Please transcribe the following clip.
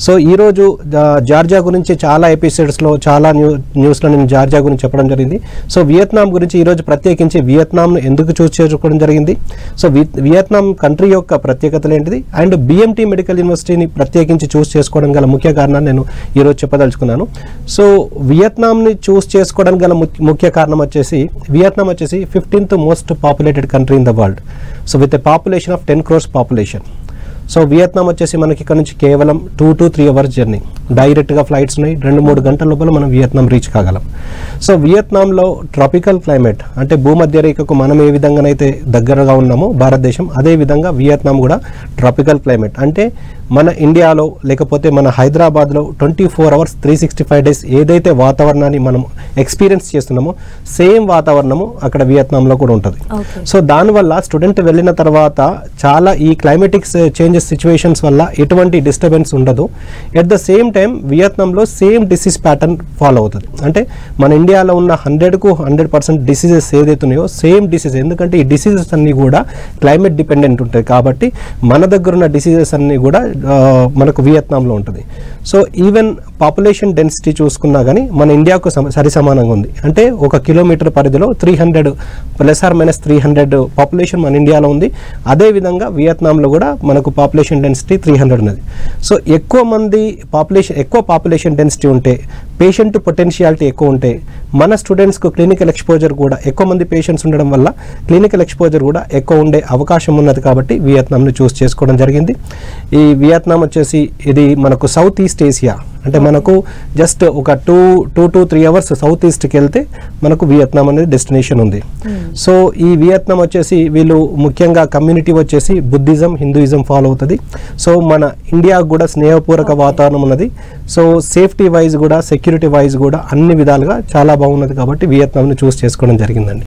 So ఈరోజు Georgia గురించి చాలా ఎపిసోడ్స్లో చాలా న్యూస్లో నేను జార్జియా గురించి చెప్పడం జరిగింది. సో వియత్నాం గురించి ఈరోజు ప్రత్యేకించి వియత్నాంను ఎందుకు చూస్ చేసుకోవడం జరిగింది, సో వియత్నాం కంట్రీ యొక్క ప్రత్యేకతలు ఏంటిది, అండ్ బిఎంటీ మెడికల్ యూనివర్సిటీని ప్రత్యేకించి చూస్ చేసుకోవడం గల ముఖ్య కారణాన్ని నేను ఈరోజు చెప్పదలుచుకున్నాను. సో వియత్నాంని చూస్ చేసుకోవడానికి గల ముఖ్య కారణం వచ్చేసి వియత్నాం వచ్చేసి 15th most populated country in the world. So with a population of 10 crores population. So Vietnam వచ్చేసి మనకి ఇక్కడ నుంచి కేవలం 2 to 3 hours జర్నీ, డైరెక్ట్గా ఫ్లైట్స్ ఉన్నాయి. 2-3 గంటల లోపల మనం వియత్నాం రీచ్ కాగలం. సో వియత్నాంలో ట్రాపికల్ క్లైమేట్, అంటే భూమధ్య రేఖకు మనం ఏ విధంగానైతే దగ్గరగా ఉన్నామో భారతదేశం, అదే విధంగా వియత్నాం కూడా ట్రాపికల్ క్లైమేట్. అంటే మన ఇండియాలో లేకపోతే మన హైదరాబాద్లో 24 hours 365 days ఏదైతే వాతావరణాన్ని మనం ఎక్స్పీరియన్స్ చేస్తున్నామో సేమ్ వాతావరణము అక్కడ వియత్నాంలో కూడా ఉంటుంది. సో దానివల్ల స్టూడెంట్ వెళ్ళిన తర్వాత చాలా ఈ క్లైమేటిక్ చేంజెస్ సిచ్యువేషన్స్ వల్ల ఎటువంటి డిస్టర్బెన్స్ ఉండదు. ఎట్ ద సేమ్ టైం వియత్నాంలో సేమ్ డిసీజ్ ప్యాటర్న్ ఫాలో అవుతుంది. అంటే మన ఇండియాలో ఉన్న 100% డిసీజెస్ ఏదైతే ఉన్నాయో సేమ్ డిసీజ్, ఎందుకంటే ఈ డిసీజెస్ అన్నీ కూడా క్లైమేట్ డిపెండెంట్ ఉంటాయి కాబట్టి మన దగ్గర ఉన్న డిసీజెస్ అన్నీ కూడా మనకు వియత్నాంలో ఉంటుంది. సో ఈవెన్ పాపులేషన్ డెన్సిటీ చూసుకున్నా కానీ మన ఇండియాకు సరి సమానంగా ఉంది. అంటే 1 kilometer పరిధిలో 300 ± 300 పాపులేషన్ మన ఇండియాలో ఉంది. అదేవిధంగా వియత్నాంలో కూడా మనకు పాపులేషన్ డెన్సిటీ 300 ఉన్నది. సో ఎక్కువ పాపులేషన్ డెన్సిటీ ఉంటే, పేషెంట్ పొటెన్షియాలిటీ ఎక్కువ ఉంటే, మన స్టూడెంట్స్కు క్లినికల్ ఎక్స్పోజర్ కూడా ఎక్కువ మంది పేషెంట్స్ ఉండడం వల్ల క్లినికల్ ఎక్స్పోజర్ కూడా ఎక్కువ ఉండే అవకాశం ఉన్నది కాబట్టి వియత్నాంను చూస్ చేసుకోవడం జరిగింది. ఈ వియత్నాం వచ్చేసి ఇది మనకు సౌత్ ఈస్ట్ ఏషియా, అంటే మనకు జస్ట్ ఒక 2 to 3 hours సౌత్ ఈస్ట్కి వెళ్తే మనకు వియత్నాం అనేది డెస్టినేషన్ ఉంది. సో ఈ వియత్నాం వచ్చేసి వీళ్ళు ముఖ్యంగా కమ్యూనిటీ వచ్చేసి బుద్ధిజం, హిందూయిజం ఫాలో అవుతుంది. సో మన ఇండియాకు కూడా స్నేహపూర్వక వాతావరణం ఉన్నది. సో సేఫ్టీ వైజ్ కూడా సెక్యూరిటీ వైజ్ కూడా అన్ని విధాలుగా చాలా బాగున్నది కాబట్టి వియత్నాంని చూస్ చేసుకోవడం జరిగిందండి.